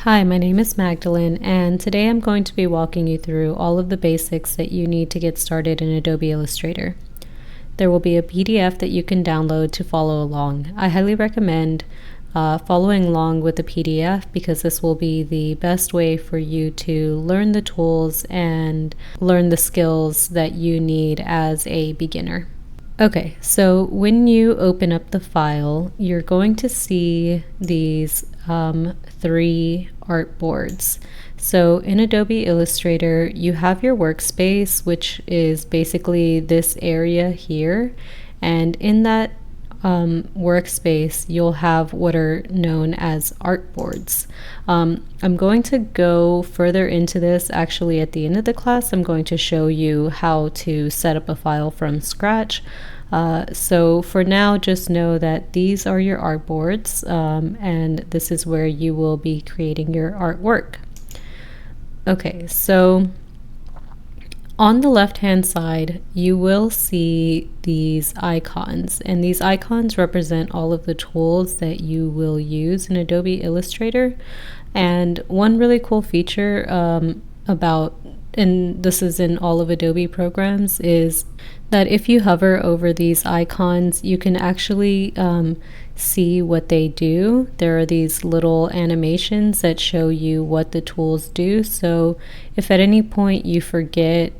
Hi, my name is Magdalene, and today I'm going to be walking you through all of the basics that you need to get started in Adobe Illustrator. There will be a PDF that you can download to follow along. I highly recommend following along with the PDF because this will be the best way for you to learn the tools and learn the skills that you need as a beginner. Okay, so when you open up the file, you're going to see these three artboards. So in Adobe Illustrator, you have your workspace, which is basically this area here. And in that workspace, you'll have what are known as artboards. I'm going to go further into this actually at the end of the class. I'm going to show you how to set up a file from scratch. So for now, just know that these are your artboards, and this is where you will be creating your artwork. Okay, so on the left-hand side, you will see these icons, and these icons represent all of the tools that you will use in Adobe Illustrator. And one really cool feature and this is in all of Adobe programs, is that if you hover over these icons, you can actually see what they do. There are these little animations that show you what the tools do. So if at any point you forget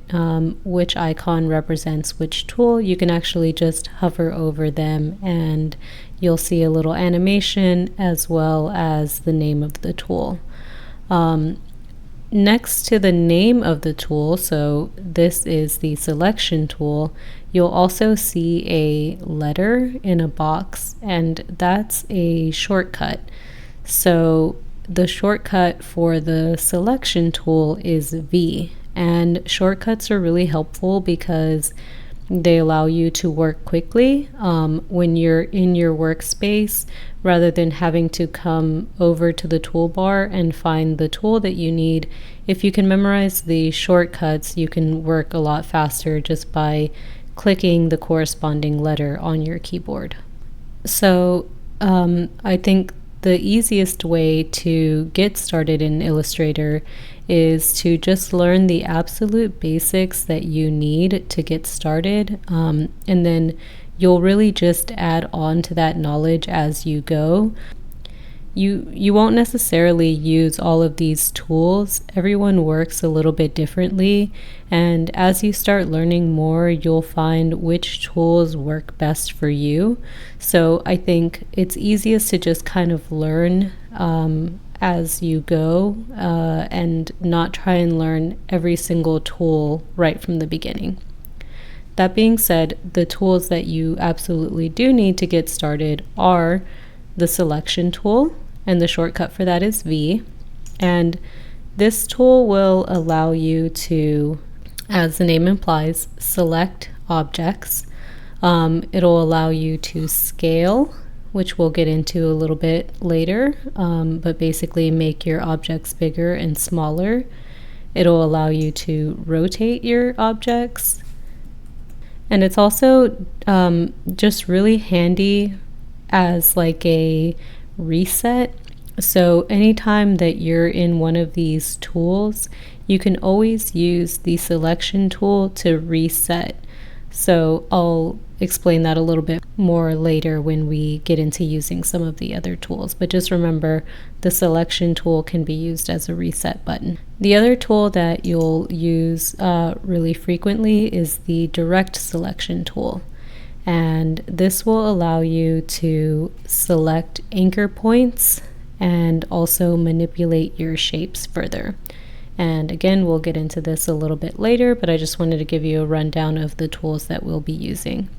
which icon represents which tool, you can actually just hover over them and you'll see a little animation as well as the name of the tool. Next to the name of the tool, so this is the selection tool, you'll also see a letter in a box, and that's a shortcut. So the shortcut for the selection tool is V, and shortcuts are really helpful because they allow you to work quickly when you're in your workspace, rather than having to come over to the toolbar and find the tool that you need. If you can memorize the shortcuts, you can work a lot faster just by clicking the corresponding letter on your keyboard. So I think the easiest way to get started in Illustrator is to just learn the absolute basics that you need to get started, and then you'll really just add on to that knowledge as you go. You won't necessarily use all of these tools. Everyone works a little bit differently, and as you start learning more, you'll find which tools work best for you. So I think it's easiest to just kind of learn as you go and not try and learn every single tool right from the beginning. That being said, the tools that you absolutely do need to get started are the selection tool, and the shortcut for that is V. And this tool will allow you to, as the name implies, select objects. It'll allow you to scale, which we'll get into a little bit later, but basically make your objects bigger and smaller. It'll allow you to rotate your objects. And it's also just really handy as like a reset. So anytime that you're in one of these tools, you can always use the selection tool to reset. So I'll explain that a little bit more later when we get into using some of the other tools. But just remember, the selection tool can be used as a reset button. The other tool that you'll use really frequently is the direct selection tool. And this will allow you to select anchor points and also manipulate your shapes further. And again, we'll get into this a little bit later, but I just wanted to give you a rundown of the tools that we'll be using.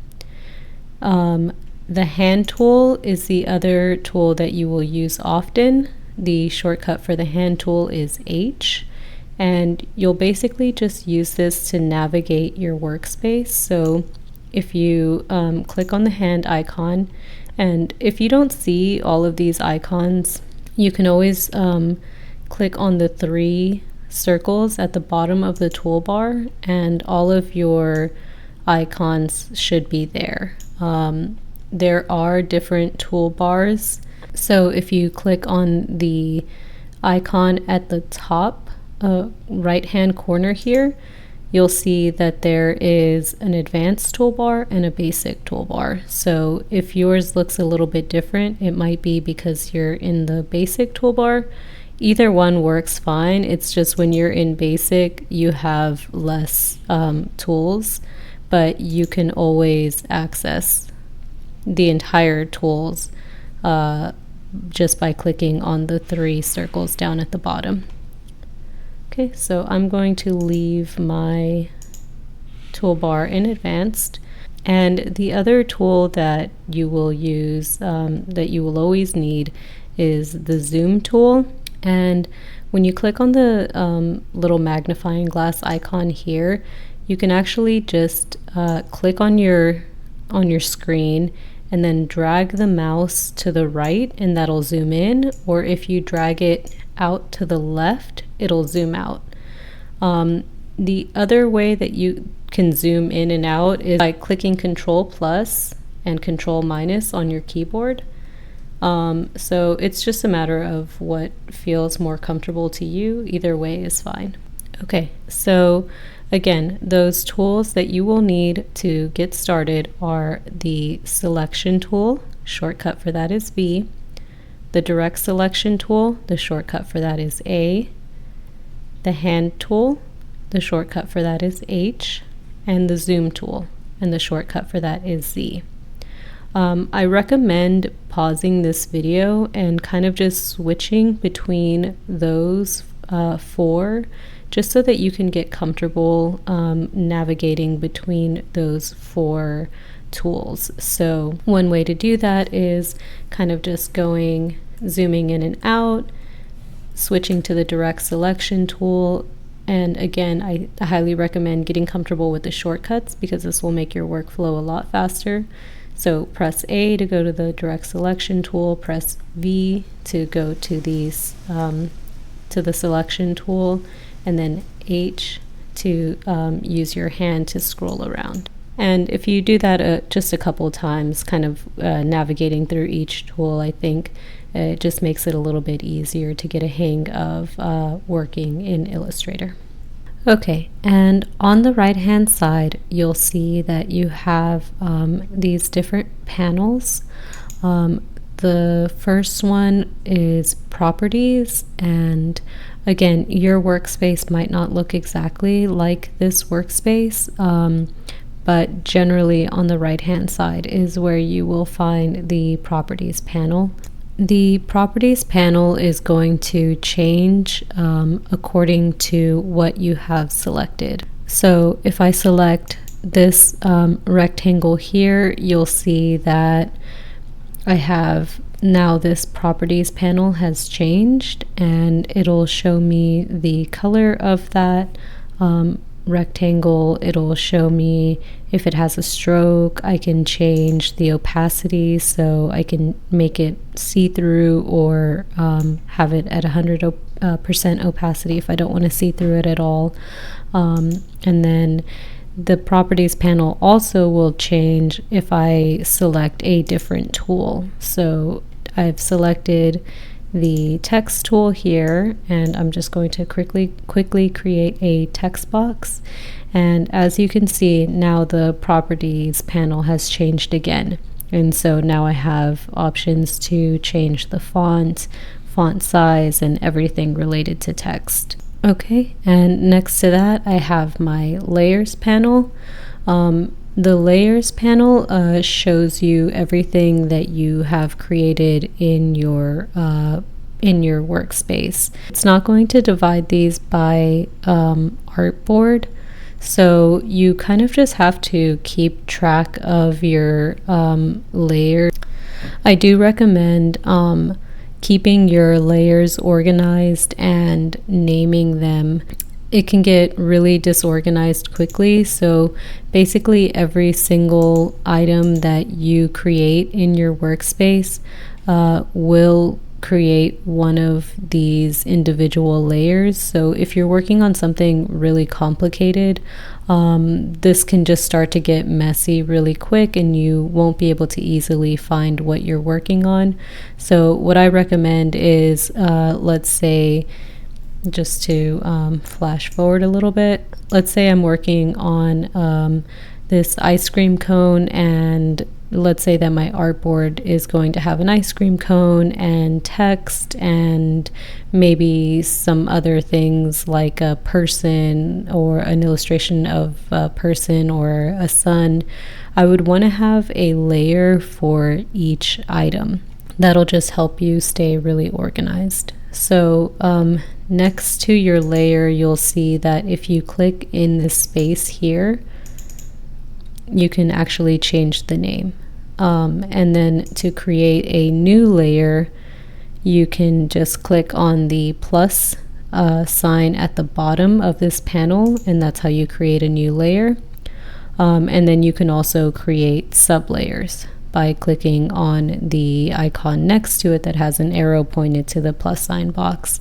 The hand tool is the other tool that you will use often. The shortcut for the hand tool is H, and you'll basically just use this to navigate your workspace. So if you click on the hand icon, and if you don't see all of these icons, you can always click on the three circles at the bottom of the toolbar, and all of your icons should be there. There are different toolbars, so if you click on the icon at the top right hand corner here, you'll see that there is an advanced toolbar and a basic toolbar. So if yours looks a little bit different, it might be because you're in the basic toolbar. Either one works fine. It's just when you're in basic, you have less tools, but you can always access the entire tools just by clicking on the 3 circles down at the bottom. Okay, so I'm going to leave my toolbar in advanced. And the other tool that you will use, that you will always need, is the zoom tool. And when you click on the little magnifying glass icon here, you can actually just click on your screen and then drag the mouse to the right, and that'll zoom in. Or if you drag it out to the left, it'll zoom out. The other way that you can zoom in and out is by clicking Control plus and Control minus on your keyboard. So it's just a matter of what feels more comfortable to you. Either way is fine. Okay, so again, those tools that you will need to get started are the selection tool, shortcut for that is V, the direct selection tool, the shortcut for that is A, the hand tool, the shortcut for that is H, and the zoom tool, and the shortcut for that is Z. I recommend pausing this video and kind of just switching between those 4, just so that you can get comfortable navigating between those 4 tools. So one way to do that is kind of just zooming in and out, switching to the direct selection tool. And again, I highly recommend getting comfortable with the shortcuts because this will make your workflow a lot faster. So press A to go to the direct selection tool, press V to go to these to the selection tool, and then H to use your hand to scroll around. And if you do that just a couple times, kind of navigating through each tool, I think it just makes it a little bit easier to get a hang of working in Illustrator. Okay, and on the right hand side, you'll see that you have these different panels. The first one is properties, and again, your workspace might not look exactly like this workspace, but generally on the right hand side is where you will find the properties panel. The properties panel is going to change according to what you have selected. So if I select this rectangle here, you'll see that I have now this properties panel has changed, and it'll show me the color of that rectangle. It'll show me if it has a stroke. I can change the opacity, so I can make it see-through or have it at 100% opacity if I don't want to see through it at all. And then the properties panel also will change if I select a different tool. So I've selected the text tool here, and I'm just going to quickly create a text box. And as you can see, now the properties panel has changed again. And so now I have options to change the font size, and everything related to text. Okay, and next to that, I have my layers panel. The layers panel shows you everything that you have created in your workspace. It's not going to divide these by artboard, so you kind of just have to keep track of your layers. I do recommend keeping your layers organized and naming them. It can get really disorganized quickly, so basically every single item that you create in your workspace will create one of these individual layers. So if you're working on something really complicated, this can just start to get messy really quick and you won't be able to easily find what you're working on. So what I recommend is, let's say, just to flash forward a little bit, let's say I'm working on this ice cream cone, and let's say that my artboard is going to have an ice cream cone and text and maybe some other things like a person or an illustration of a person or a sun. I would want to have a layer for each item. That'll just help you stay really organized. So next to your layer, you'll see that if you click in this space here, you can actually change the name. And then to create a new layer, you can just click on the plus sign at the bottom of this panel, and that's how you create a new layer. And then you can also create sublayers by clicking on the icon next to it that has an arrow pointed to the plus sign box.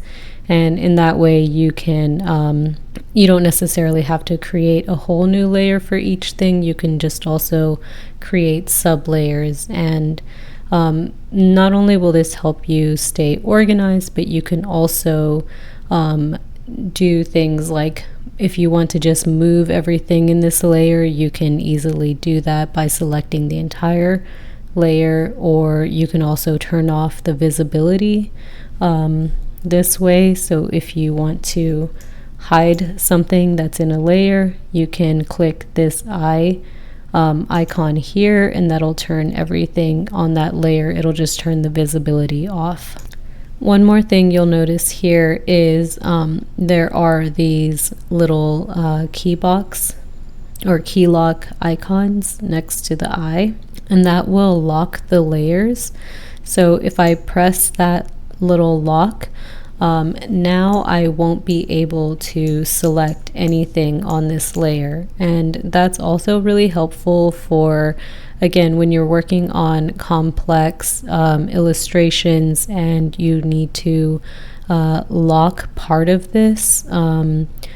And in that way you can, you don't necessarily have to create a whole new layer for each thing. You can just also create sub layers, and not only will this help you stay organized, but you can also do things like, if you want to just move everything in this layer, you can easily do that by selecting the entire layer, or you can also turn off the visibility this way. So if you want to hide something that's in a layer, you can click this eye icon here, and that'll turn everything on that layer. It'll just turn the visibility off. One more thing you'll notice here is there are these little key box or key lock icons next to the eye, and that will lock the layers. So if I press that little lock, now I won't be able to select anything on this layer. And that's also really helpful for, again, when you're working on complex illustrations and you need to lock part of this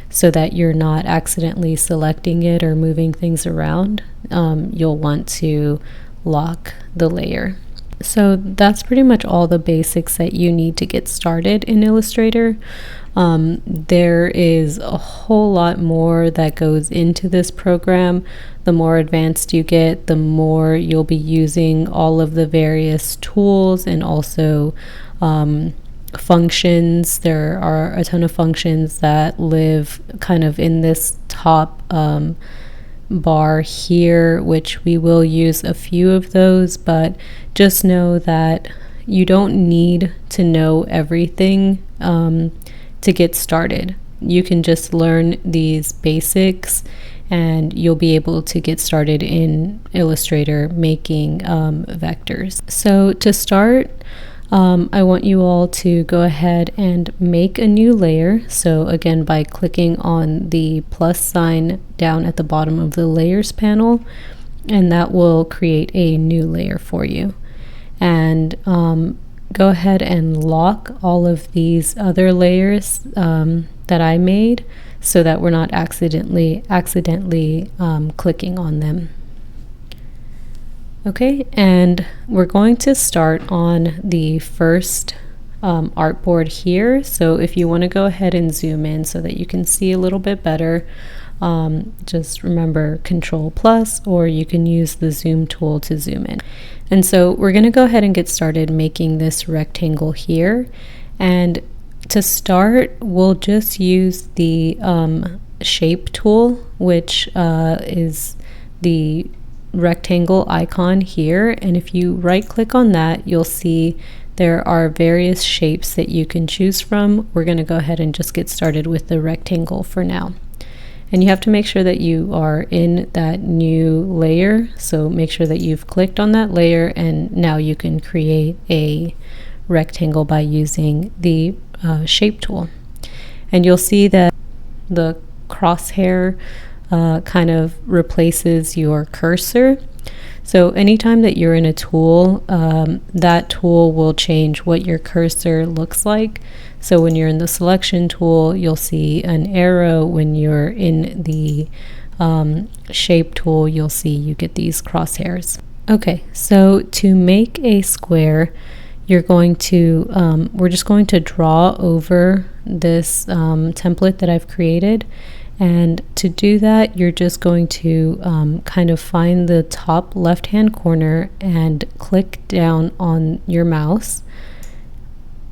so that you're not accidentally selecting it or moving things around. You'll want to lock the layer. So that's pretty much all the basics that you need to get started in Illustrator. There is a whole lot more that goes into this program. The more advanced you get, the more you'll be using all of the various tools and also functions. There are a ton of functions that live kind of in this top bar here, which we will use a few of those, but just know that you don't need to know everything to get started. You can just learn these basics and you'll be able to get started in Illustrator making vectors. So to start, I want you all to go ahead and make a new layer. So again, by clicking on the plus sign down at the bottom of the layers panel, and that will create a new layer for you. And go ahead and lock all of these other layers that I made so that we're not accidentally clicking on them. Okay, and we're going to start on the first artboard here. So if you want to go ahead and zoom in so that you can see a little bit better, just remember Control plus, or you can use the zoom tool to zoom in. And so we're going to go ahead and get started making this rectangle here. And to start, we'll just use the shape tool, which is the rectangle icon here. And if you right click on that, you'll see there are various shapes that you can choose from. We're going to go ahead and just get started with the rectangle for now. And you have to make sure that you are in that new layer. So make sure that you've clicked on that layer, and now you can create a rectangle by using the shape tool. And you'll see that the crosshair kind of replaces your cursor. So anytime that you're in a tool, that tool will change what your cursor looks like. So when you're in the selection tool, you'll see an arrow. When you're in the shape tool, you'll see you get these crosshairs. Okay, so to make a square, we're just going to draw over this template that I've created. And to do that, you're just going to kind of find the top left-hand corner and click down on your mouse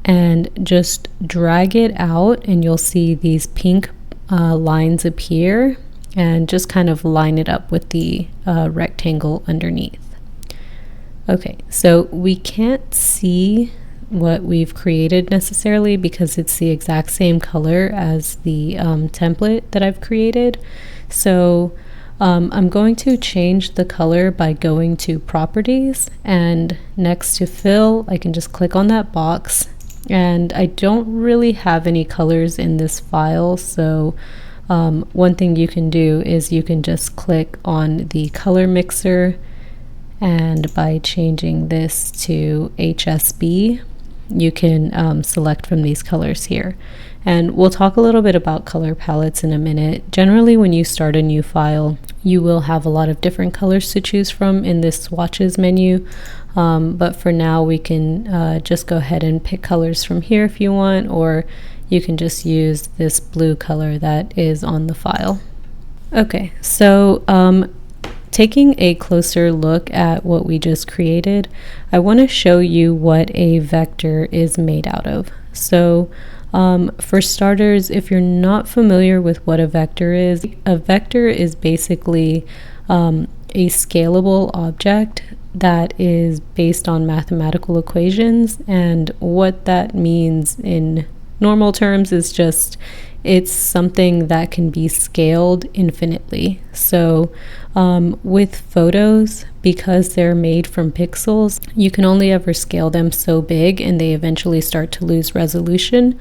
and just drag it out, and you'll see these pink lines appear, and just kind of line it up with the rectangle underneath. Okay, so we can't see what we've created necessarily because it's the exact same color as the template that I've created. So I'm going to change the color by going to properties, and next to fill I can just click on that box, and I don't really have any colors in this file, so one thing you can do is you can just click on the color mixer, and by changing this to HSB you can select from these colors here. And we'll talk a little bit about color palettes in a minute. Generally, when you start a new file, you will have a lot of different colors to choose from in this swatches menu. But for now, we can just go ahead and pick colors from here if you want, or you can just use this blue color that is on the file. Okay, so taking a closer look at what we just created, I want to show you what a vector is made out of. So for starters, if you're not familiar with what a vector is basically a scalable object that is based on mathematical equations, and what that means in normal terms is just it's something that can be scaled infinitely. So with photos, because they're made from pixels, you can only ever scale them so big and they eventually start to lose resolution.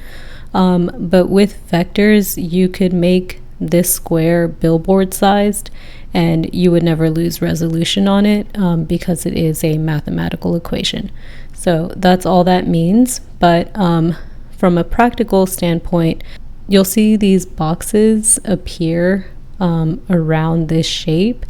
But with vectors, you could make this square billboard sized and you would never lose resolution on it because it is a mathematical equation. So that's all that means. But from a practical standpoint, you'll see these boxes appear around this shape,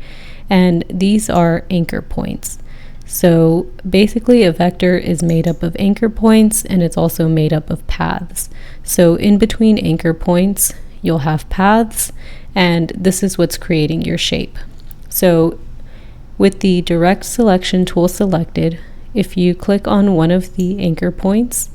and these are anchor points. So basically a vector is made up of anchor points, and it's also made up of paths. So in between anchor points, you'll have paths, and this is what's creating your shape. So with the direct selection tool selected, if you click on one of the anchor points,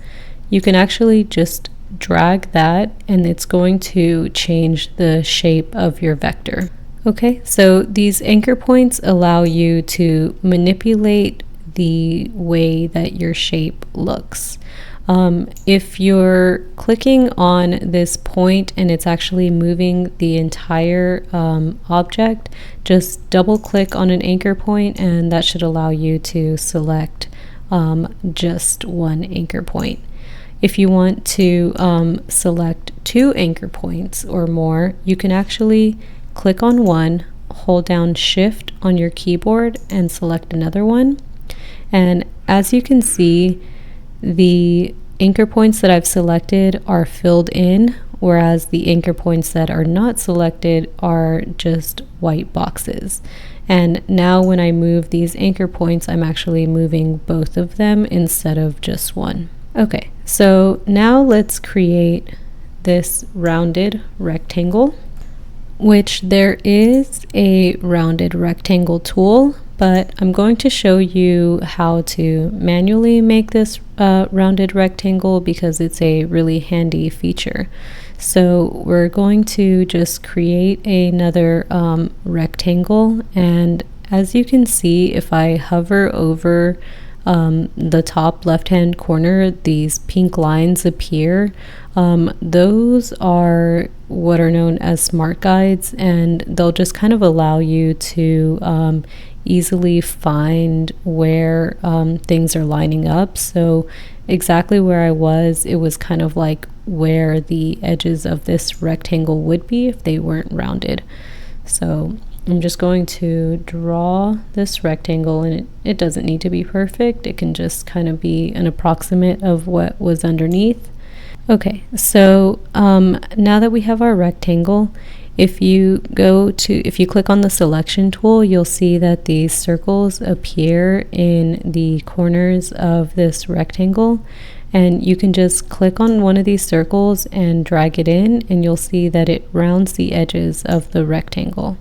you can actually just drag that and it's going to change the shape of your vector. Okay, so these anchor points allow you to manipulate the way that your shape looks. If you're clicking on this point and it's actually moving the entire object, just double click on an anchor point and that should allow you to select just one anchor point. If you want to select two anchor points or more, you can actually click on one, hold down Shift on your keyboard and select another one. And as you can see, the anchor points that I've selected are filled in, whereas the anchor points that are not selected are just white boxes. And now when I move these anchor points, I'm actually moving both of them instead of just one. Okay, so now let's create this rounded rectangle, which there is a rounded rectangle tool, but I'm going to show you how to manually make this rounded rectangle because it's a really handy feature. So we're going to just create another rectangle, and as you can see, if I hover over the top left-hand corner, these pink lines appear. Those are what are known as smart guides, and they'll just kind of allow you to easily find where things are lining up. So exactly where I was, it was kind of like where the edges of this rectangle would be if they weren't rounded. So I'm just going to draw this rectangle, and it doesn't need to be perfect. It can just kind of be an approximate of what was underneath. Okay, so now that we have our rectangle, if you click on the selection tool, you'll see that these circles appear in the corners of this rectangle. And you can just click on one of these circles and drag it in, and you'll see that it rounds the edges of the rectangle.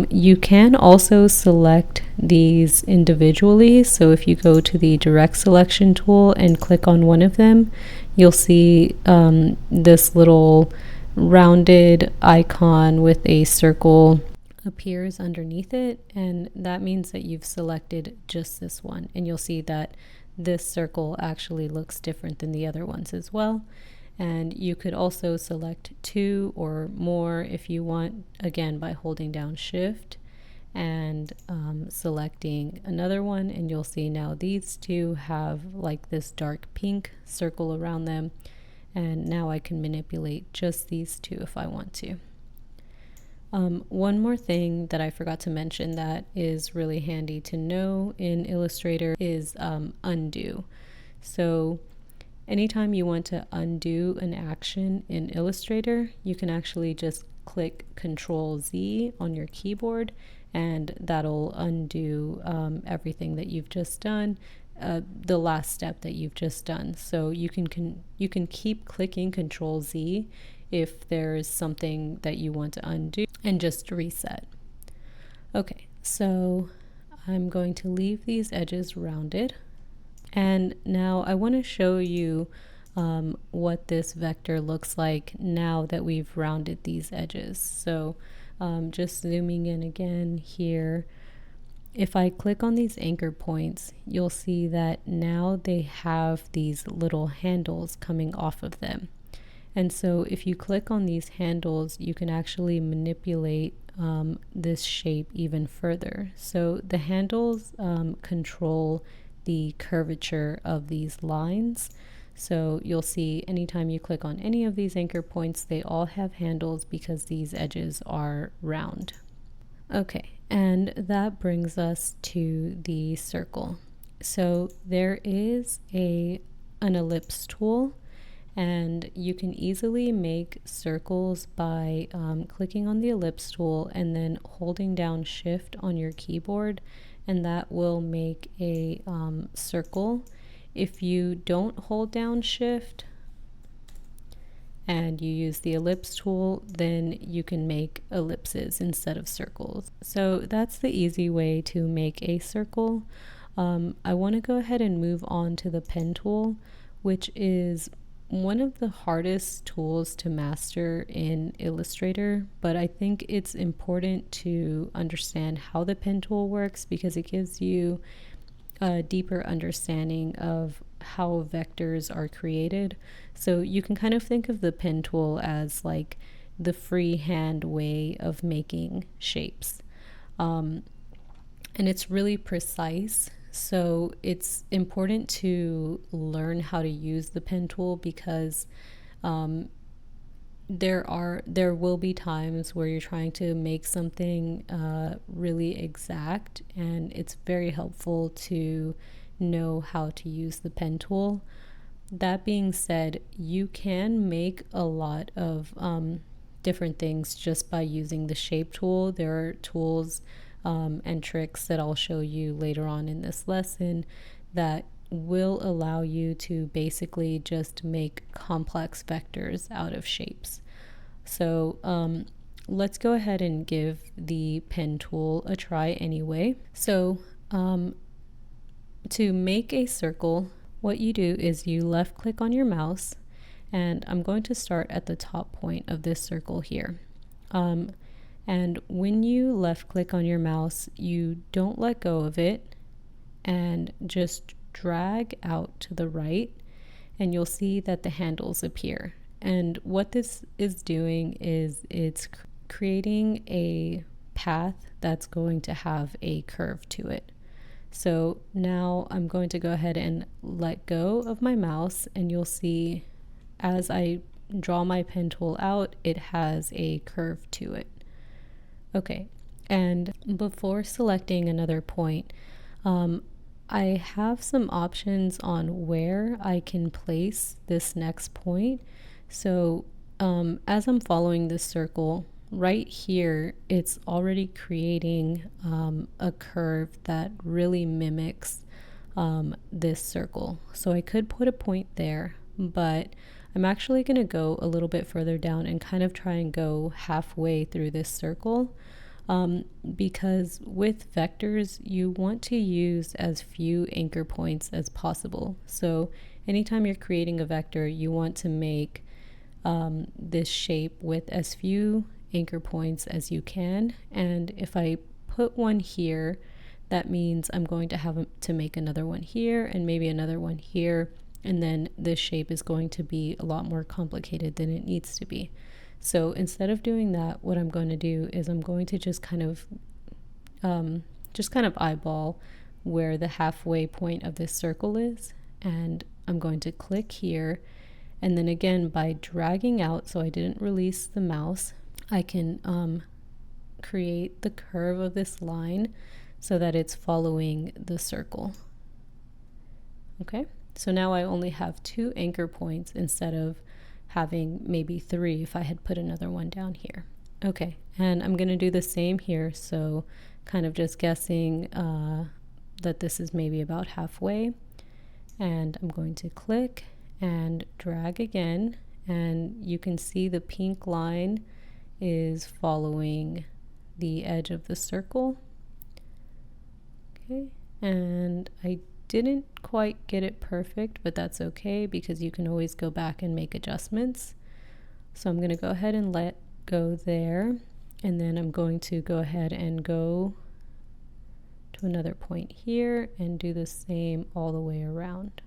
You can also select these individually. So if you go to the direct selection tool and click on one of them, you'll see this little rounded icon with a circle appears underneath it, and that means that you've selected just this one. And you'll see that this circle actually looks different than the other ones as well. And you could also select two or more if you want, again, by holding down Shift and selecting another one, and you'll see now these two have like this dark pink circle around them, and now I can manipulate just these two if I want to. One more thing that I forgot to mention that is really handy to know in Illustrator is undo. So anytime you want to undo an action in Illustrator, you can actually just click Control Z on your keyboard, and that'll undo everything that you've just done, the last step that you've just done. So you can keep clicking Control Z if there's something that you want to undo, and just reset. Okay, so I'm going to leave these edges rounded. And now I want to show you what this vector looks like now that we've rounded these edges. So just zooming in again here, if I click on these anchor points, you'll see that now they have these little handles coming off of them. And so if you click on these handles, you can actually manipulate this shape even further. So the handles control the curvature of these lines. So you'll see anytime you click on any of these anchor points, they all have handles because these edges are round. Okay, and that brings us to the circle. So there is an ellipse tool, and you can easily make circles by clicking on the ellipse tool and then holding down Shift on your keyboard, and that will make a circle. If you don't hold down Shift and you use the ellipse tool, then you can make ellipses instead of circles. So that's the easy way to make a circle. I want to go ahead and move on to the pen tool, which is one of the hardest tools to master in Illustrator, but I think it's important to understand how the pen tool works because it gives you a deeper understanding of how vectors are created. So you can kind of think of the pen tool as like the freehand way of making shapes. And it's really precise. So it's important to learn how to use the pen tool because there will be times where you're trying to make something really exact, and it's very helpful to know how to use the pen tool. That being said, you can make a lot of different things just by using the shape tool. There are tools and tricks that I'll show you later on in this lesson that will allow you to basically just make complex vectors out of shapes. So let's go ahead and give the pen tool a try anyway. So to make a circle, what you do is you left click on your mouse, and I'm going to start at the top point of this circle here. And when you left click on your mouse, you don't let go of it and just drag out to the right, and you'll see that the handles appear. And what this is doing is it's creating a path that's going to have a curve to it. So now I'm going to go ahead and let go of my mouse, and you'll see as I draw my pen tool out, it has a curve to it. Okay, And before selecting another point, I have some options on where I can place this next point. So as I'm following this circle, right here, it's already creating a curve that really mimics this circle. So I could put a point there, but I'm actually going to go a little bit further down and kind of try and go halfway through this circle. Because with vectors, you want to use as few anchor points as possible. So anytime you're creating a vector, you want to make this shape with as few anchor points as you can. And if I put one here, that means I'm going to have to make another one here and maybe another one here. And then this shape is going to be a lot more complicated than it needs to be. So instead of doing that, what I'm going to do is I'm going to just kind of eyeball where the halfway point of this circle is, and I'm going to click here, and then again by dragging out, so I didn't release the mouse, I can create the curve of this line so that it's following the circle. Okay, so now I only have 2 anchor points instead of having maybe 3 if I had put another one down here. Okay, and I'm going to do the same here, so kind of just guessing that this is maybe about halfway, and I'm going to click and drag again, and you can see the pink line is following the edge of the circle. Okay, and I didn't quite get it perfect, but that's okay because you can always go back and make adjustments. So I'm going to go ahead and let go there, and then I'm going to go ahead and go to another point here and do the same all the way around.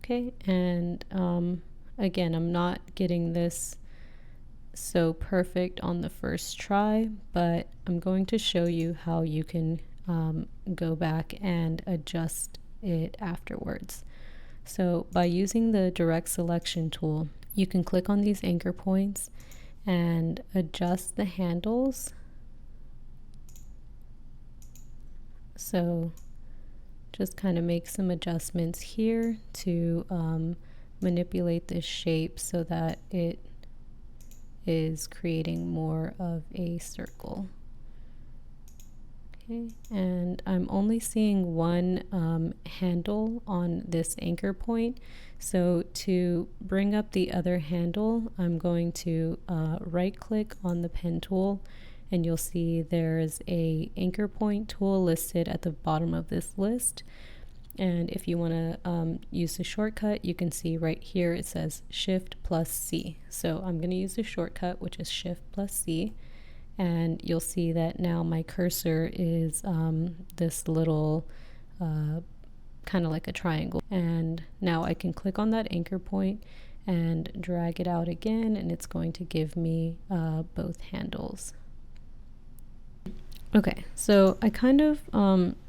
Okay, and again, I'm not getting this so perfect on the first try, but I'm going to show you how you can go back and adjust it afterwards. So by using the direct selection tool, you can click on these anchor points and adjust the handles. So just kind of make some adjustments here to manipulate this shape so that it is creating more of a circle. Okay, and I'm only seeing one handle on this anchor point. So to bring up the other handle, I'm going to right click on the pen tool, and you'll see there's a anchor point tool listed at the bottom of this list. And if you want to use the shortcut, you can see right here it says Shift plus C. So I'm going to use the shortcut, which is Shift plus C. And you'll see that now my cursor is this little kind of like a triangle. And now I can click on that anchor point and drag it out again, and it's going to give me both handles. Okay, so I kind of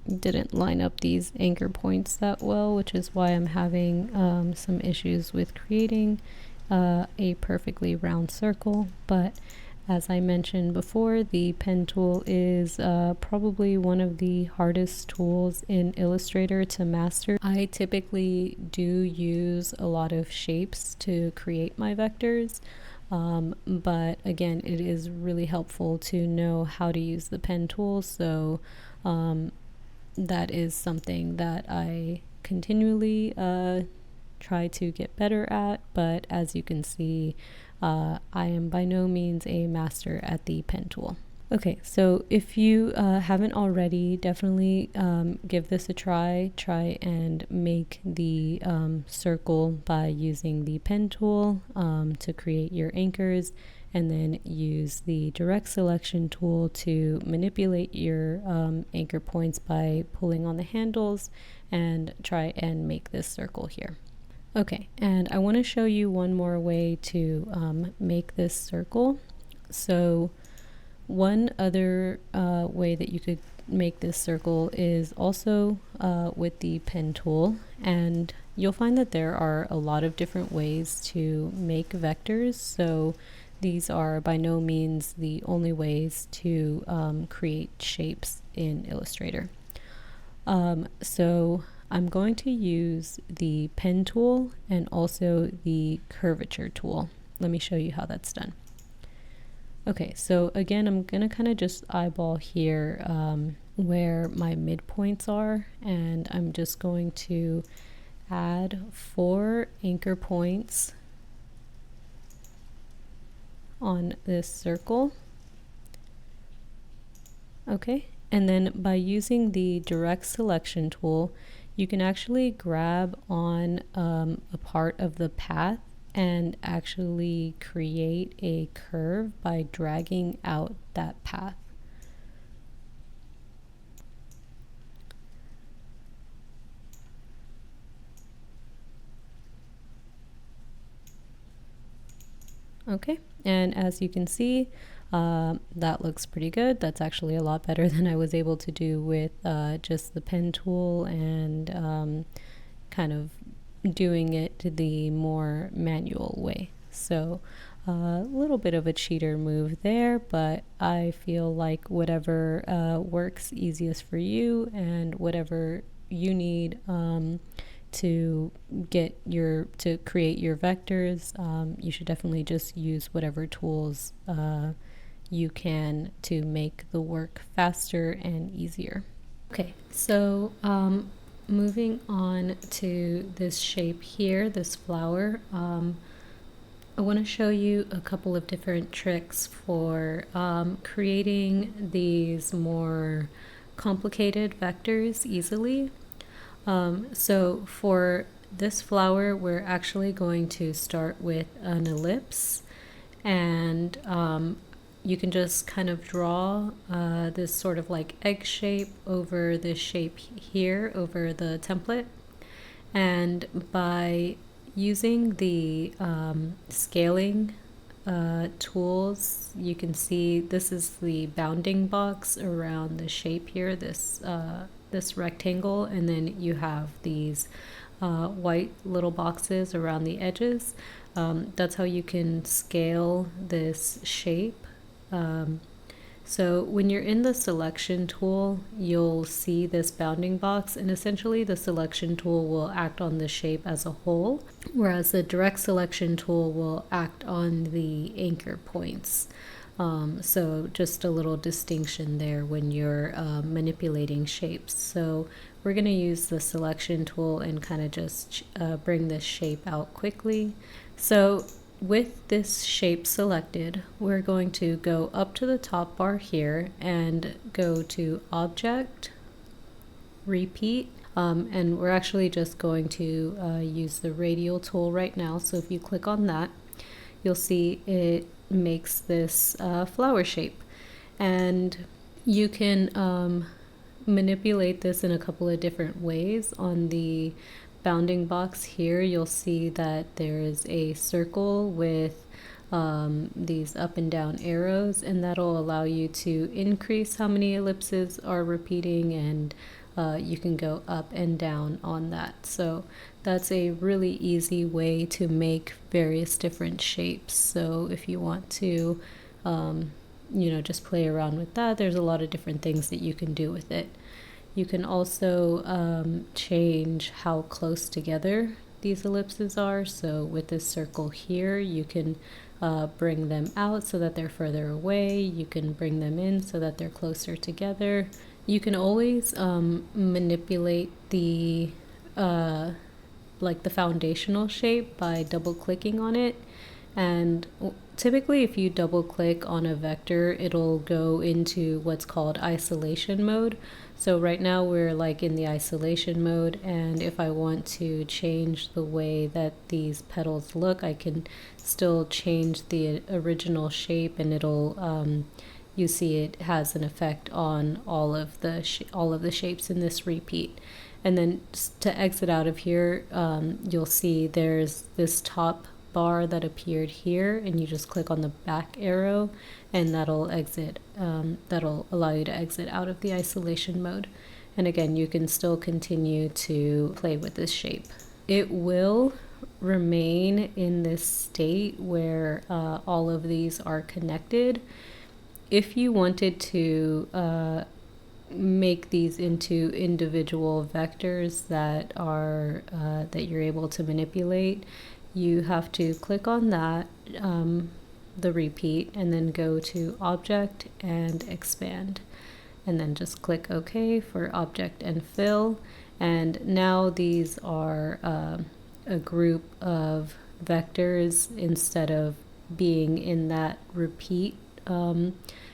didn't line up these anchor points that well, which is why I'm having some issues with creating a perfectly round circle. But as I mentioned before, the pen tool is probably one of the hardest tools in Illustrator to master. I typically do use a lot of shapes to create my vectors. But again, it is really helpful to know how to use the pen tool. So that is something that I continually try to get better at. But as you can see, I am by no means a master at the pen tool. Okay, so if you haven't already, definitely give this a try. Try and make the circle by using the pen tool to create your anchors, and then use the direct selection tool to manipulate your anchor points by pulling on the handles, and try and make this circle here. Okay, and I want to show you one more way to make this circle. So one other way that you could make this circle is also with the pen tool, and you'll find that there are a lot of different ways to make vectors. So these are by no means the only ways to create shapes in Illustrator. So I'm going to use the pen tool and also the curvature tool. Let me show you how that's done. Okay, so again, I'm going to kind of just eyeball here where my midpoints are, and I'm just going to add 4 anchor points on this circle. Okay, and then by using the direct selection tool, you can actually grab on a part of the path and actually create a curve by dragging out that path. Okay, and as you can see, that looks pretty good. That's actually a lot better than I was able to do with just the pen tool and kind of doing it the more manual way. So a little bit of a cheater move there, but I feel like whatever works easiest for you and whatever you need to create your vectors, you should definitely just use whatever tools you can to make the work faster and easier. Okay, so moving on to this shape here, this flower, I want to show you a couple of different tricks for creating these more complicated vectors easily. So for this flower, we're actually going to start with an ellipse, and you can just kind of draw this sort of like egg shape over this shape here over the template. And by using the scaling tools, you can see this is the bounding box around the shape here, this rectangle, and then you have these white little boxes around the edges. That's how you can scale this shape. So when you're in the selection tool, you'll see this bounding box, and essentially the selection tool will act on the shape as a whole, whereas the direct selection tool will act on the anchor points. So just a little distinction there when you're manipulating shapes. So we're going to use the selection tool and kind of just bring this shape out quickly. So with this shape selected, we're going to go up to the top bar here and go to Object, Repeat, and we're actually just going to use the radial tool right now. So if you click on that, you'll see it makes this flower shape, and you can manipulate this in a couple of different ways. On the bounding box here, you'll see that there is a circle with these up and down arrows, and that'll allow you to increase how many ellipses are repeating, and you can go up and down on that. So that's a really easy way to make various different shapes. So if you want to just play around with that, there's a lot of different things that you can do with it. You can also change how close together these ellipses are. So with this circle here, you can bring them out so that they're further away. You can bring them in so that they're closer together. You can always manipulate the the foundational shape by double clicking on it. And typically if you double click on a vector, it'll go into what's called isolation mode. So right now we're like in the isolation mode, and if I want to change the way that these petals look, I can still change the original shape, and it'll you see it has an effect on all of the shapes in this repeat. And then to exit out of here, you'll see there's this top bar that appeared here, and you just click on the back arrow, and that'll allow you to exit out of the isolation mode. And again, you can still continue to play with this shape. it will remain in this state where all of these are connected. If you wanted to make these into individual vectors that are that you're able to manipulate, you have to click on that, the repeat, and then go to Object and Expand, and then just click OK for Object and Fill. And now these are a group of vectors instead of being in that repeat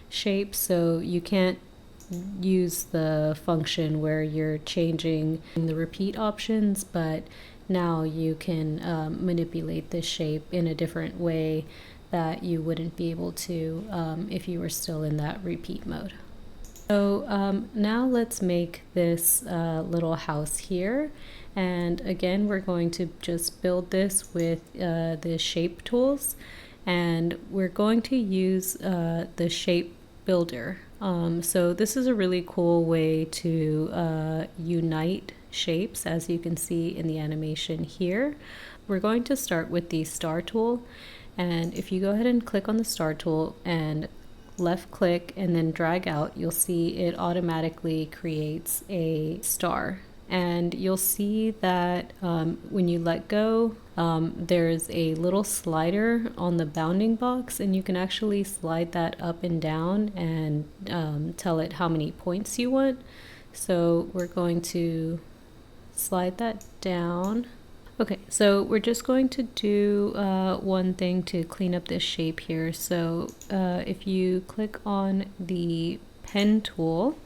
shape. So you can't use the function where you're changing the repeat options, but now you can manipulate this shape in a different way that you wouldn't be able to if you were still in that repeat mode. So now let's make this little house here. And again, we're going to just build this with the shape tools. And we're going to use the shape builder. So this is a really cool way to unite shapes, as you can see in the animation here. We're going to start with the star tool. And if you go ahead and click on the star tool and left click and then drag out, you'll see it automatically creates a star. And you'll see that when you let go, there's a little slider on the bounding box, and you can actually slide that up and down and tell it how many points you want. So we're going to slide that down. Okay, so we're just going to do one thing to clean up this shape here. So if you click on the pen tool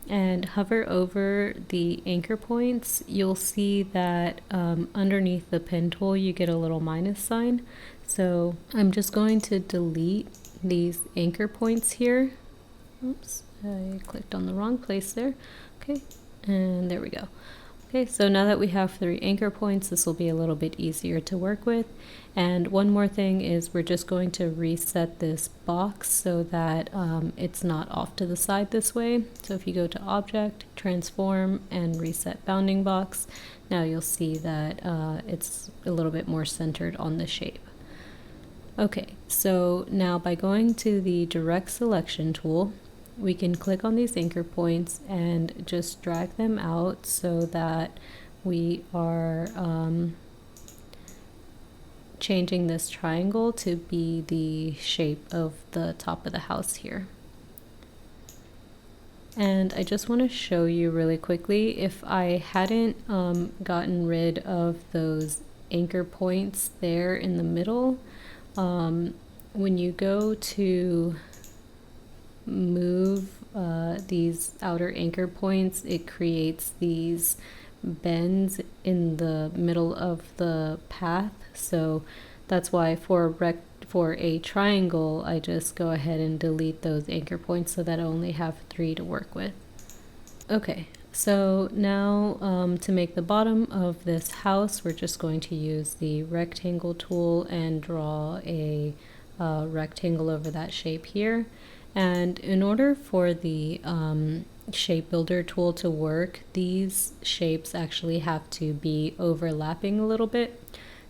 and hover over the anchor points, you'll see that underneath the pen tool you get a little minus sign. So I'm just going to delete these anchor points here. Oops, I clicked on the wrong place there. Okay, and there we go. Okay, so now that we have 3 anchor points, this will be a little bit easier to work with. And one more thing is we're just going to reset this box so that it's not off to the side this way. So if you go to Object, Transform, and Reset Bounding Box, now you'll see that it's a little bit more centered on the shape. Okay, so now by going to the Direct Selection tool, we can click on these anchor points and just drag them out so that we are changing this triangle to be the shape of the top of the house here. And I just want to show you really quickly, if I hadn't gotten rid of those anchor points there in the middle, when you go to move these outer anchor points, it creates these bends in the middle of the path. So that's why for a triangle, I just go ahead and delete those anchor points so that I only have 3 to work with. Okay, so now to make the bottom of this house, we're just going to use the rectangle tool and draw a rectangle over that shape here. And in order for the shape builder tool to work, these shapes actually have to be overlapping a little bit.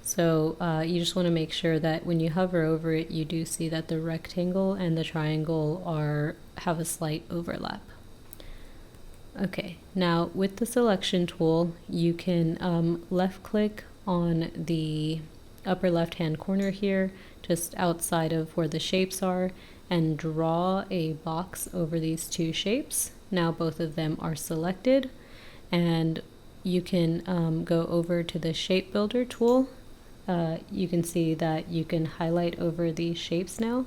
So you just want to make sure that when you hover over it, you do see that the rectangle and the triangle have a slight overlap. Okay, now with the selection tool, you can left click on the upper left hand corner here, just outside of where the shapes are, and draw a box over these 2 shapes. Now both of them are selected, and you can go over to the shape builder tool. You can see that you can highlight over these shapes now,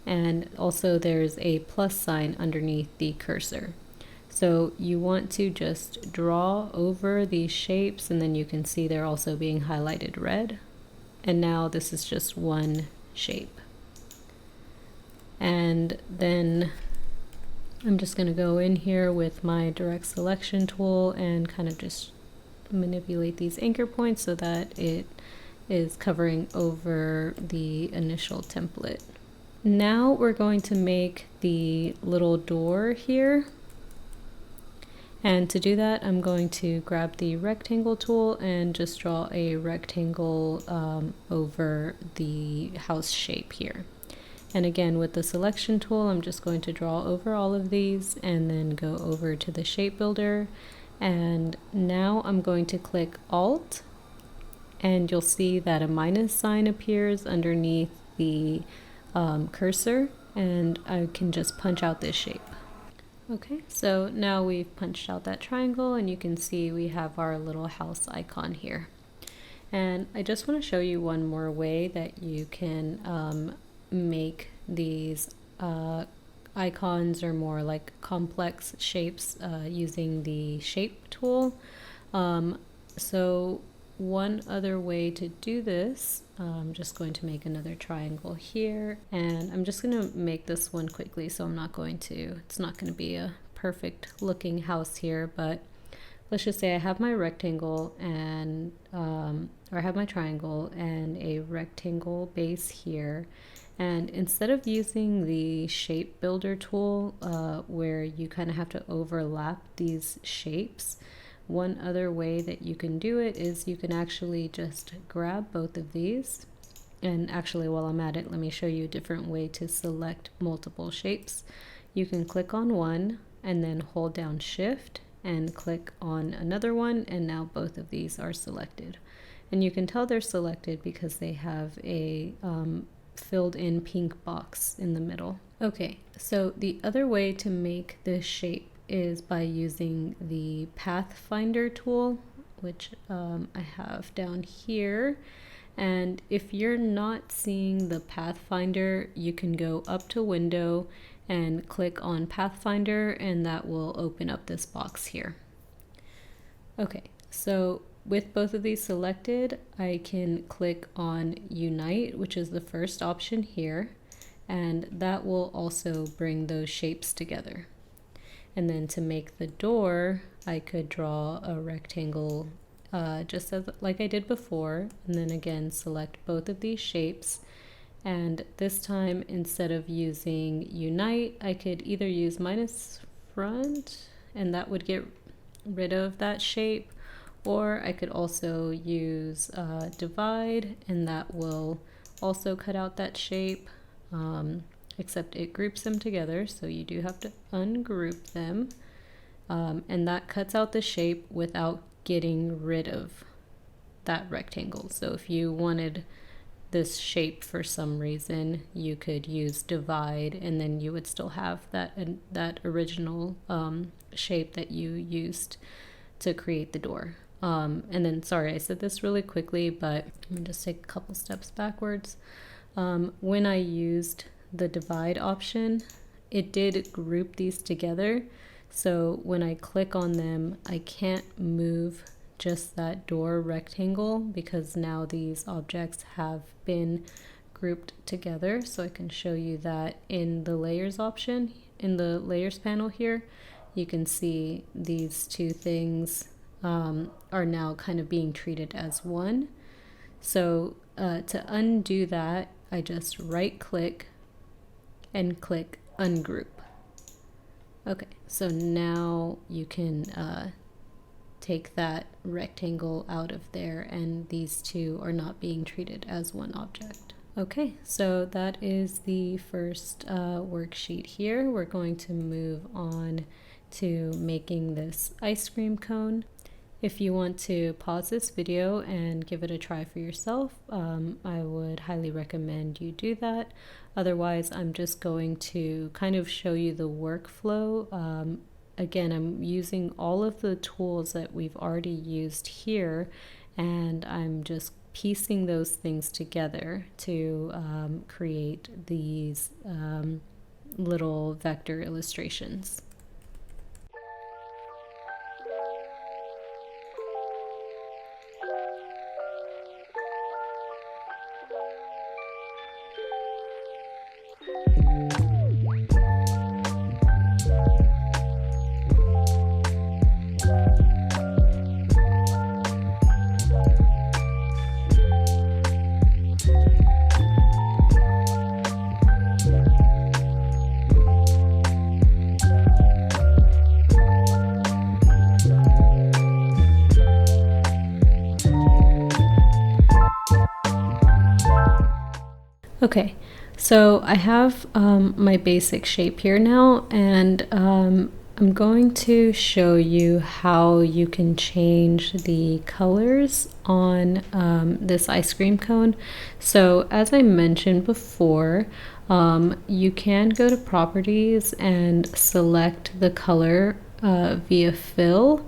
and also there's a plus sign underneath the cursor. So you want to just draw over these shapes, and then you can see they're also being highlighted red. And now this is just one shape. And then I'm just going to go in here with my direct selection tool and kind of just manipulate these anchor points so that it is covering over the initial template. Now we're going to make the little door here. And to do that, I'm going to grab the rectangle tool and just draw a rectangle over the house shape here. And again, with the selection tool, I'm just going to draw over all of these and then go over to the shape builder. And now I'm going to click Alt, and you'll see that a minus sign appears underneath the cursor, and I can just punch out this shape. Okay, so now we've punched out that triangle, and you can see we have our little house icon here. And I just want to show you one more way that you can make these icons or more like complex shapes using the shape tool. So one other way to do this, I'm just going to make another triangle here, and I'm just going to make this one quickly, so it's not going to be a perfect looking house here, but let's just say I have my rectangle and or I have my triangle and a rectangle base here. And instead of using the shape builder tool where you kind of have to overlap these shapes, one other way that you can do it is you can actually just grab both of these. And actually, while I'm at it, let me show you a different way to select multiple shapes. You can click on one and then hold down Shift and click on another one, and now both of these are selected. And you can tell they're selected because they have a filled in pink box in the middle. Okay, so the other way to make this shape is by using the Pathfinder tool, which I have down here. And if you're not seeing the Pathfinder, you can go up to Window and click on Pathfinder, and that will open up this box here. Okay, so with both of these selected, I can click on Unite, which is the first option here, and that will also bring those shapes together. And then to make the door, I could draw a rectangle just like I did before, and then again select both of these shapes. And this time, instead of using Unite, I could either use minus front, and that would get rid of that shape, or I could also use Divide, and that will also cut out that shape. Except it groups them together, so you do have to ungroup them, and that cuts out the shape without getting rid of that rectangle. So if you wanted this shape for some reason, you could use Divide, and then you would still have that original shape that you used to create the door. And then, sorry, I said this really quickly, but let me just take a couple steps backwards. When I used the Divide option, it did group these together. So when I click on them, I can't move just that door rectangle because now these objects have been grouped together. So I can show you that in the layers option, in the layers panel here, you can see these two things are now kind of being treated as one. So to undo that, I just right click and click ungroup. Okay, so now you can take that rectangle out of there, and these two are not being treated as one object. Okay, so that is the first worksheet here. We're going to move on to making this ice cream cone. If you want to pause this video and give it a try for yourself, I would highly recommend you do that. Otherwise, I'm just going to kind of show you the workflow. Again, I'm using all of the tools that we've already used here, and I'm just piecing those things together to create these little vector illustrations. Okay, so I have my basic shape here now, and I'm going to show you how you can change the colors on this ice cream cone. So as I mentioned before, you can go to properties and select the color via fill.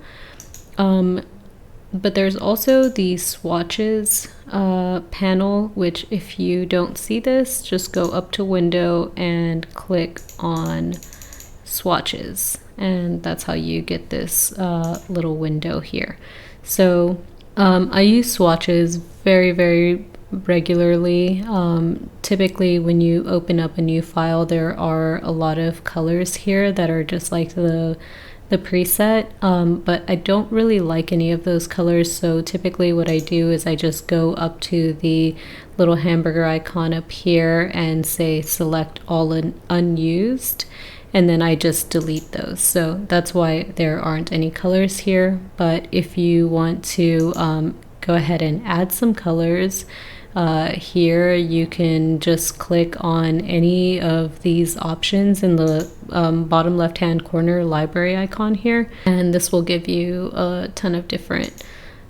But there's also the swatches panel, which if you don't see this, just go up to window and click on swatches. And that's how you get this little window here. So I use swatches very regularly. Typically when you open up a new file, there are a lot of colors here that are just like the preset, but I don't really like any of those colors, so typically what I do is I just go up to the little hamburger icon up here and say select all unused, and then I just delete those. So that's why there aren't any colors here. But if you want to go ahead and add some colors, here you can just click on any of these options in the bottom left hand corner library icon here, and this will give you a ton of different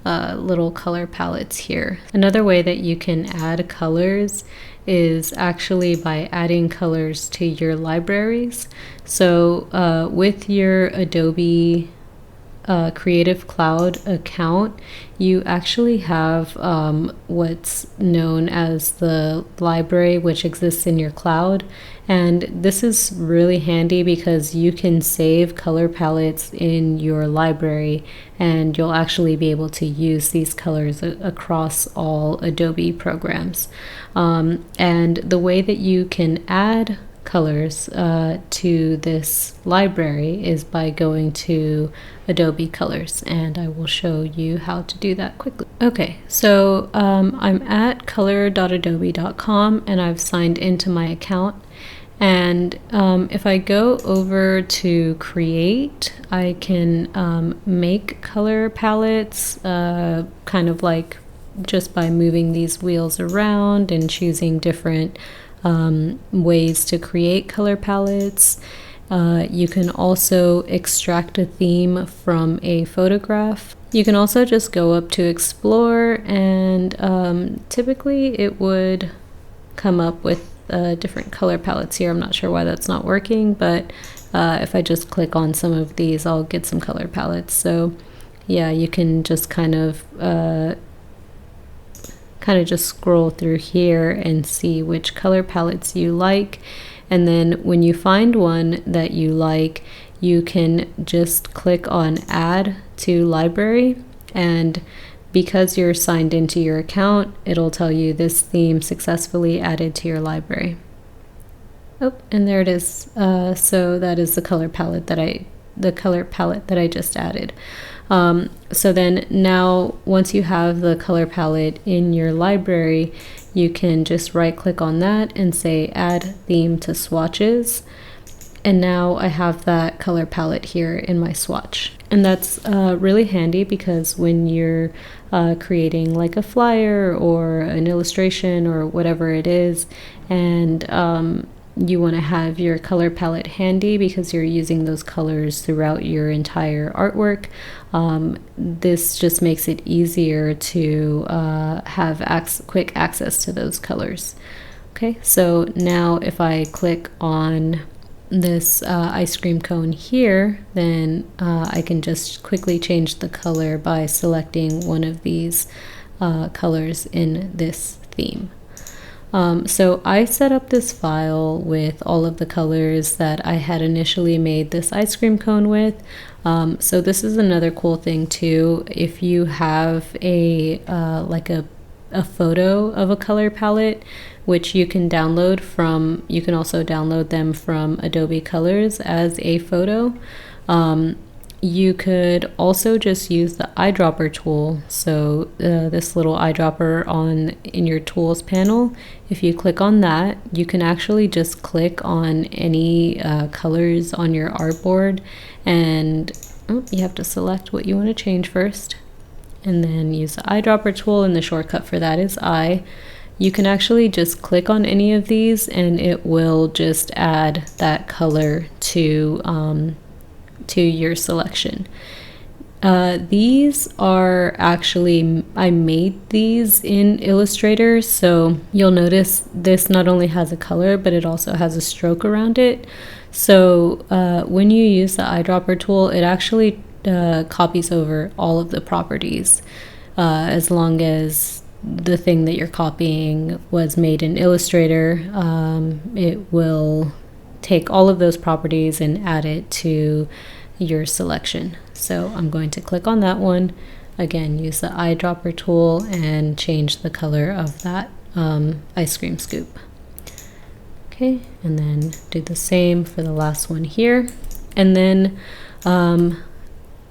little color palettes here. Another way that you can add colors is actually by adding colors to your libraries. So with your Adobe Creative Cloud account, you actually have what's known as the library, which exists in your cloud. And this is really handy because you can save color palettes in your library, and you'll actually be able to use these colors across all Adobe programs. And the way that you can add colors to this library is by going to Adobe Colors, and I will show you how to do that quickly. Okay, so I'm at color.adobe.com and I've signed into my account, and if I go over to create, I can make color palettes kind of like just by moving these wheels around and choosing different ways to create color palettes. You can also extract a theme from a photograph. You can also just go up to explore, and typically it would come up with different color palettes here. I'm not sure why that's not working, but if I just click on some of these, I'll get some color palettes. So yeah, you can just kind of just scroll through here and see which color palettes you like. And then when you find one that you like, you can just click on add to library, and because you're signed into your account, it'll tell you this theme successfully added to your library. Oh, and there it is. So that is the color palette that I just added. So then now once you have the color palette in your library, you can just right click on that and say add theme to swatches. And now I have that color palette here in my swatch. And that's really handy because when you're creating like a flyer or an illustration or whatever it is, and you want to have your color palette handy because you're using those colors throughout your entire artwork, this just makes it easier to have quick access to those colors. Okay, so now if I click on this ice cream cone here, then I can just quickly change the color by selecting one of these colors in this theme. So I set up this file with all of the colors that I had initially made this ice cream cone with. So this is another cool thing too. If you have a photo of a color palette, which you can download from, you can also download them from Adobe Colors as a photo. You could also just use the eyedropper tool. So this little eyedropper in your tools panel, if you click on that, you can actually just click on any colors on your artboard, and you have to select what you want to change first, and then use the eyedropper tool, and the shortcut for that is I. you can actually just click on any of these and it will just add that color to your selection. These are actually, I made these in Illustrator, so you'll notice this not only has a color, but it also has a stroke around it. So when you use the eyedropper tool, it actually copies over all of the properties, as long as the thing that you're copying was made in Illustrator. It will take all of those properties and add it to your selection. So I'm going to click on that one. Again, use the eyedropper tool and change the color of that ice cream scoop. Okay, and then do the same for the last one here. And then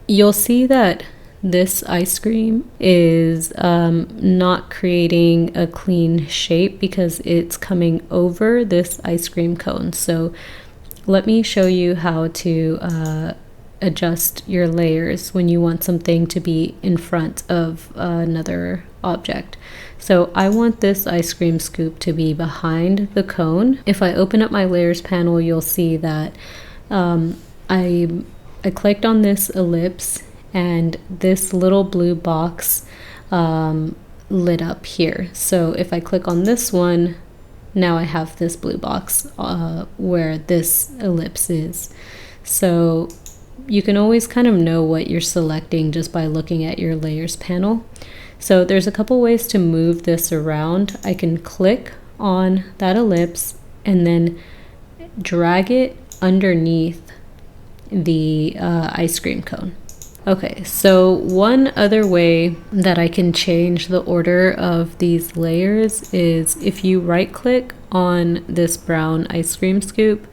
you'll see that this ice cream is not creating a clean shape because it's coming over this ice cream cone. So let me show you how to adjust your layers when you want something to be in front of another object. So I want this ice cream scoop to be behind the cone. If I open up my layers panel, you'll see that I clicked on this ellipse and this little blue box lit up here. So if I click on this one, now I have this blue box where this ellipse is. So you can always kind of know what you're selecting just by looking at your layers panel. So there's a couple ways to move this around. I can click on that ellipse and then drag it underneath the ice cream cone. Okay, so one other way that I can change the order of these layers is if you right click on this brown ice cream scoop,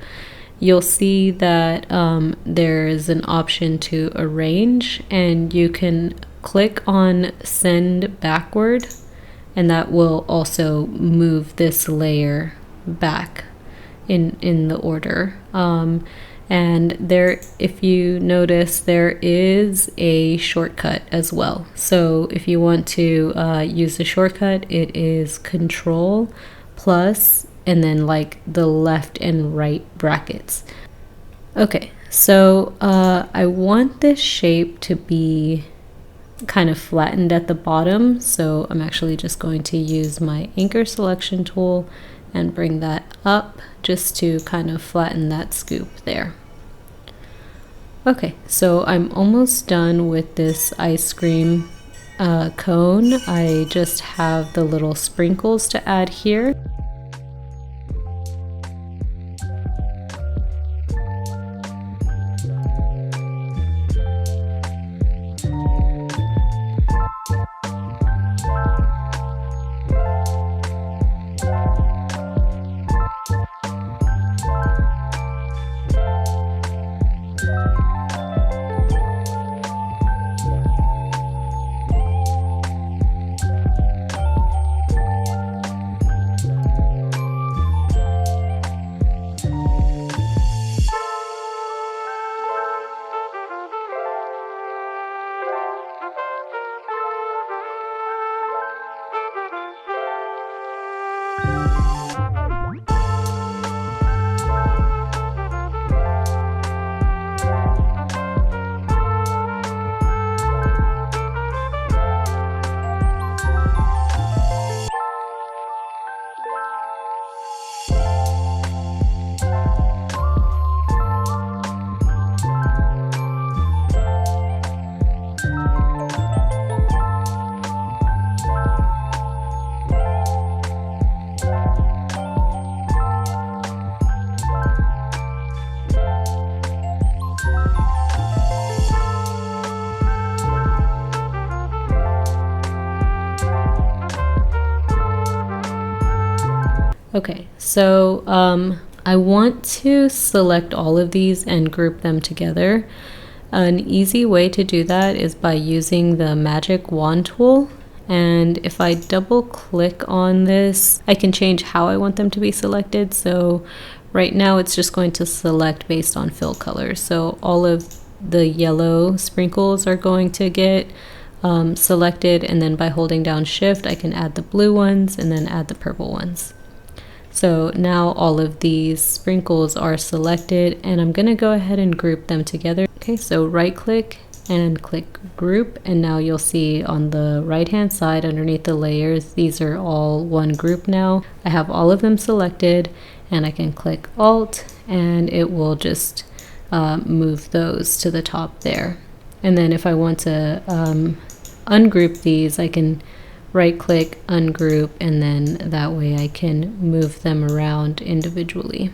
you'll see that there is an option to arrange, and you can click on send backward, and that will also move this layer back in the order. And there, if you notice, there is a shortcut as well. So if you want to use the shortcut, it is Control plus and then like the left and right brackets. Okay, so I want this shape to be kind of flattened at the bottom, so I'm actually just going to use my anchor selection tool and bring that up just to kind of flatten that scoop there. Okay, so I'm almost done with this ice cream cone. I just have the little sprinkles to add here. Okay, so I want to select all of these and group them together. An easy way to do that is by using the magic wand tool. And if I double click on this, I can change how I want them to be selected. So right now it's just going to select based on fill color. So all of the yellow sprinkles are going to get selected, and then by holding down shift I can add the blue ones and then add the purple ones. So now all of these sprinkles are selected, and I'm going to go ahead and group them together. Okay, so right click and click group, and now you'll see on the right hand side underneath the layers, these are all one group now. I have all of them selected, and I can click Alt and it will just move those to the top there. And then if I want to ungroup these, I can right click, ungroup, and then that way I can move them around individually.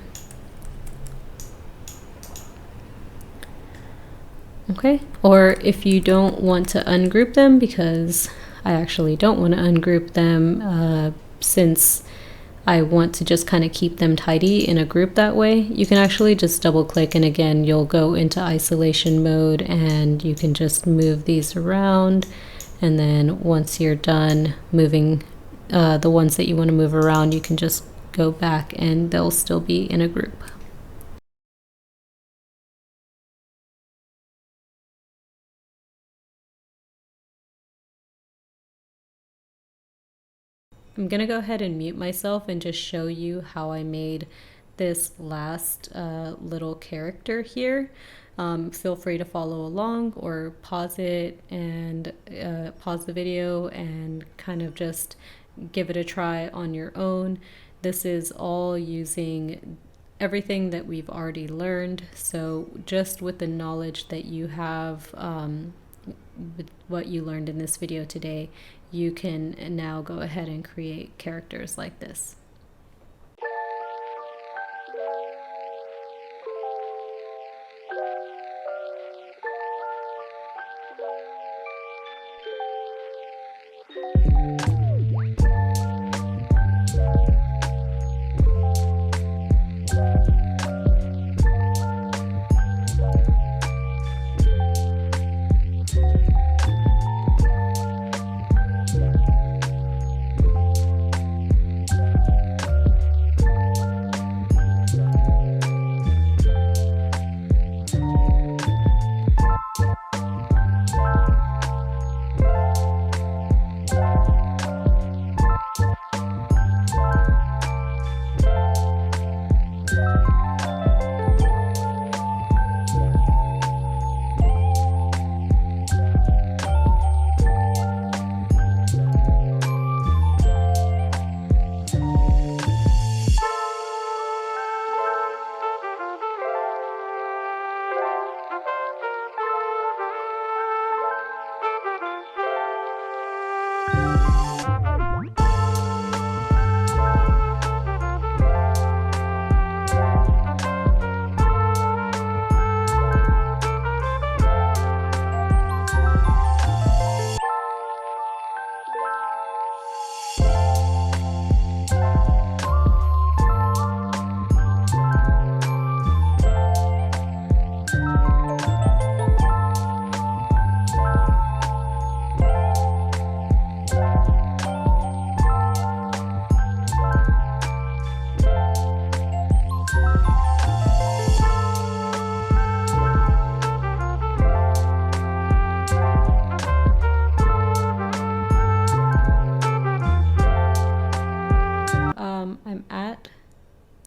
Okay, or if you don't want to ungroup them, because I actually don't want to ungroup them since I want to just kind of keep them tidy in a group that way, you can actually just double click, and again you'll go into isolation mode and you can just move these around. And then once you're done moving the ones that you want to move around, you can just go back and they'll still be in a group. I'm going to go ahead and mute myself and just show you how I made this last little character here. Feel free to follow along or pause it and pause the video and kind of just give it a try on your own. This is all using everything that we've already learned. So just with the knowledge that you have, with what you learned in this video today, you can now go ahead and create characters like this.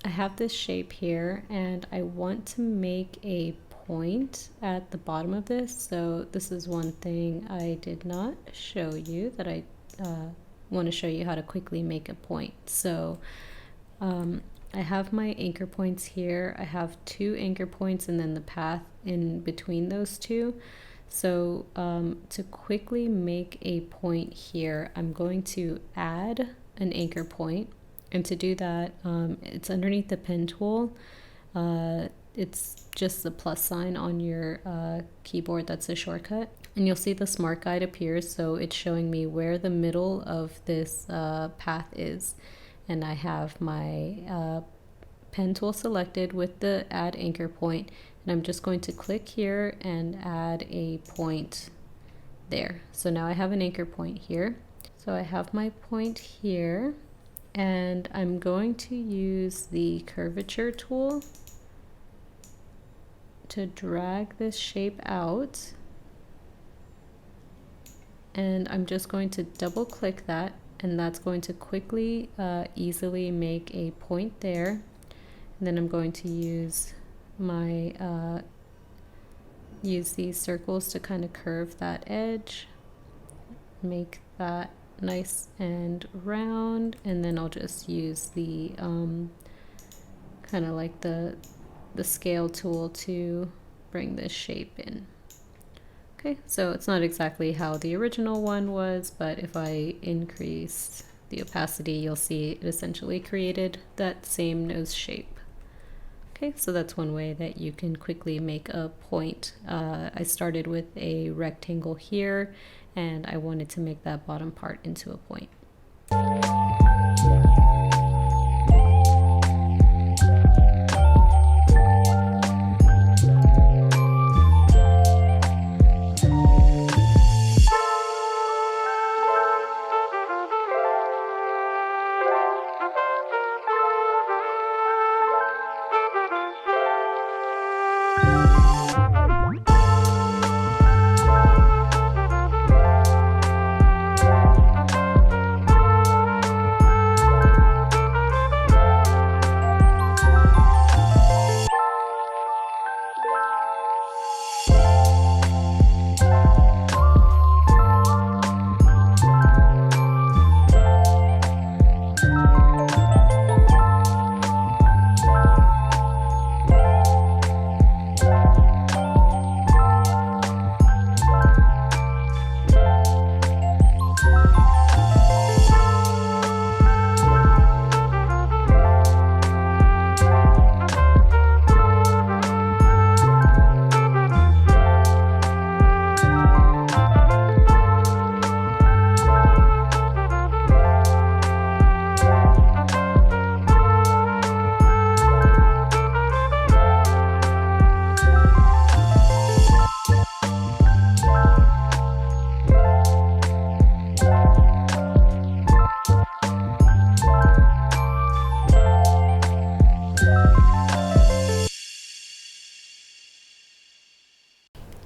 I have this shape here and I want to make a point at the bottom of this. So this is one thing I did not show you that I want to show you how to quickly make a point. So I have my anchor points here. I have 2 anchor points and then the path in between those 2. So to quickly make a point here, I'm going to add an anchor point. And to do that, it's underneath the pen tool. It's just the plus sign on your keyboard. That's a shortcut. And you'll see the smart guide appears. So it's showing me where the middle of this path is. And I have my pen tool selected with the add anchor point. And I'm just going to click here and add a point there. So now I have an anchor point here. So I have my point here. And I'm going to use the curvature tool to drag this shape out. and I'm just going to double click that, and that's going to quickly, easily make a point there. And then I'm going to use my use these circles to kind of curve that edge, make that nice and round, and then I'll just use the kind of like the scale tool to bring this shape in. Okay, so it's not exactly how the original one was, but if I increase the opacity, you'll see it essentially created that same nose shape. Okay, so that's one way that you can quickly make a point. I started with a rectangle here, and I wanted to make that bottom part into a point.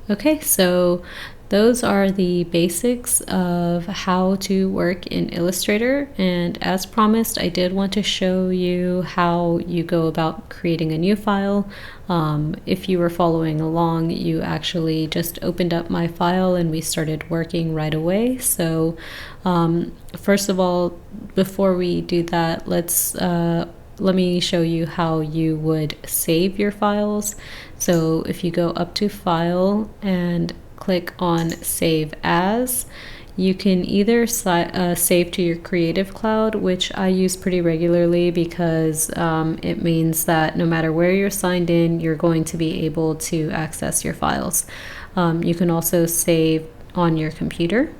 Okay, so those are the basics of how to work in Illustrator, and as promised, I did want to show you how you go about creating a new file. If you were following along, you actually just opened up my file and we started working right away. So first of all, before we do that, let me show you how you would save your files. So if you go up to File and click on Save As, you can either save to your Creative Cloud, which I use pretty regularly because it means that no matter where you're signed in, you're going to be able to access your files. You can also save on your computer.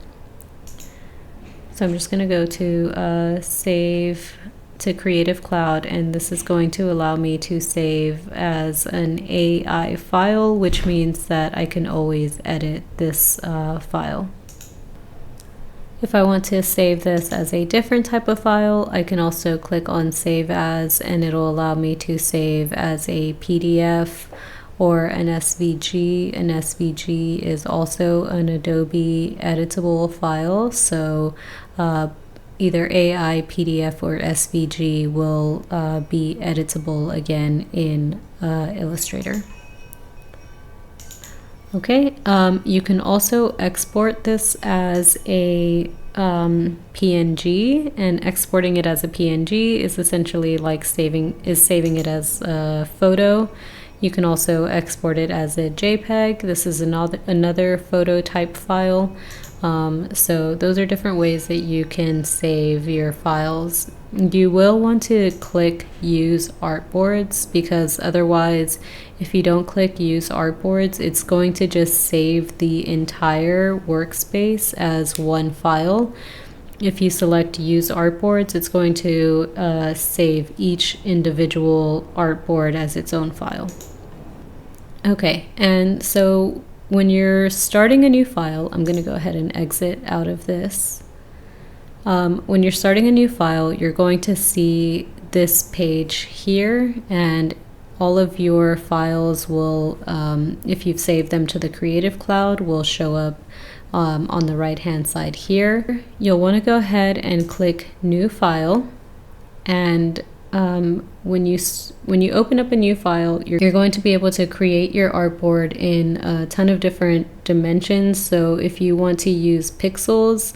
So I'm just going to go to Save to Creative Cloud, and this is going to allow me to save as an AI file, which means that I can always edit this file. If I want to save this as a different type of file, I can also click on Save As, and it'll allow me to save as a PDF or an SVG. An SVG is also an Adobe editable file, so either AI, PDF, or SVG will be editable again in Illustrator. Okay, you can also export this as a PNG, and exporting it as a PNG is essentially like saving it as a photo. You can also export it as a JPEG. This is another photo type file. So those are different ways that you can save your files. You will want to click Use Artboards, because otherwise, if you don't click Use Artboards, it's going to just save the entire workspace as one file. If you select Use Artboards, it's going to save each individual artboard as its own file. Okay, and so when you're starting a new file, I'm going to go ahead and exit out of this. When you're starting a new file, you're going to see this page here, and all of your files will, if you've saved them to the Creative Cloud, will show up on the right hand side here. You'll want to go ahead and click New File, and when you open up a new file, you're going to be able to create your artboard in a ton of different dimensions. So if you want to use pixels,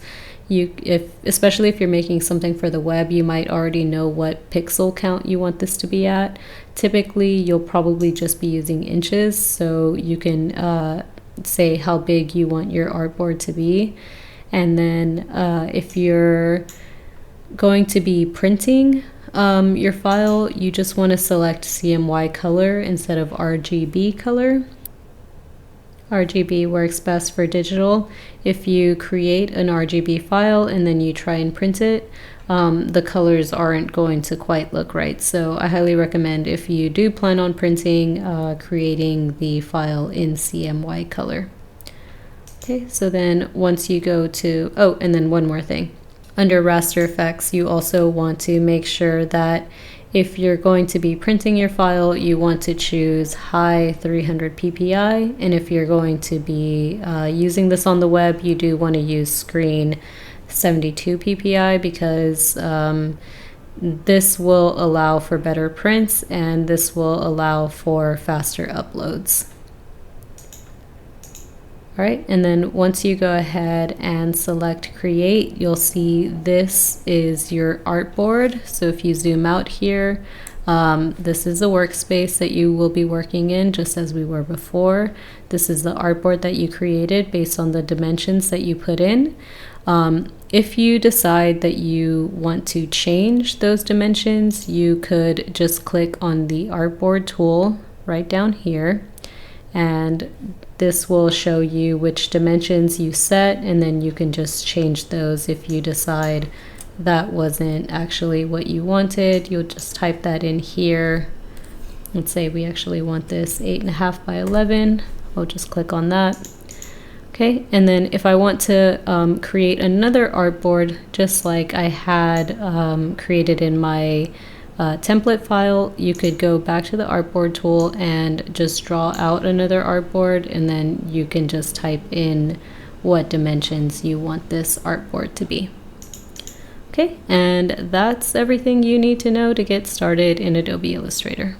especially if you're making something for the web, you might already know what pixel count you want this to be at. Typically, you'll probably just be using inches, so you can say how big you want your artboard to be. And then if you're going to be printing your file, you just want to select CMY color instead of RGB color. RGB works best for digital. If you create an RGB file and then you try and print it, the colors aren't going to quite look right. So I highly recommend, if you do plan on printing, creating the file in CMY color. Okay, so then once you go to, oh, and then one more thing. Under raster effects, you also want to make sure that if you're going to be printing your file, you want to choose high 300 ppi, and if you're going to be using this on the web, you do want to use screen 72 ppi, because this will allow for better prints and this will allow for faster uploads. All right, and then once you go ahead and select create, you'll see this is your artboard. So if you zoom out here, this is a workspace that you will be working in, just as we were before. This is the artboard that you created based on the dimensions that you put in. If you decide that you want to change those dimensions, you could just click on the artboard tool right down here, and this will show you which dimensions you set, and then you can just change those if you decide that wasn't actually what you wanted. You'll just type that in here. Let's say we actually want this 8.5 by 11. I'll just click on that. Okay, and then if I want to create another artboard, just like I had created in my template file, you could go back to the artboard tool and just draw out another artboard, and then you can just type in what dimensions you want this artboard to be. Okay, and that's everything you need to know to get started in Adobe Illustrator.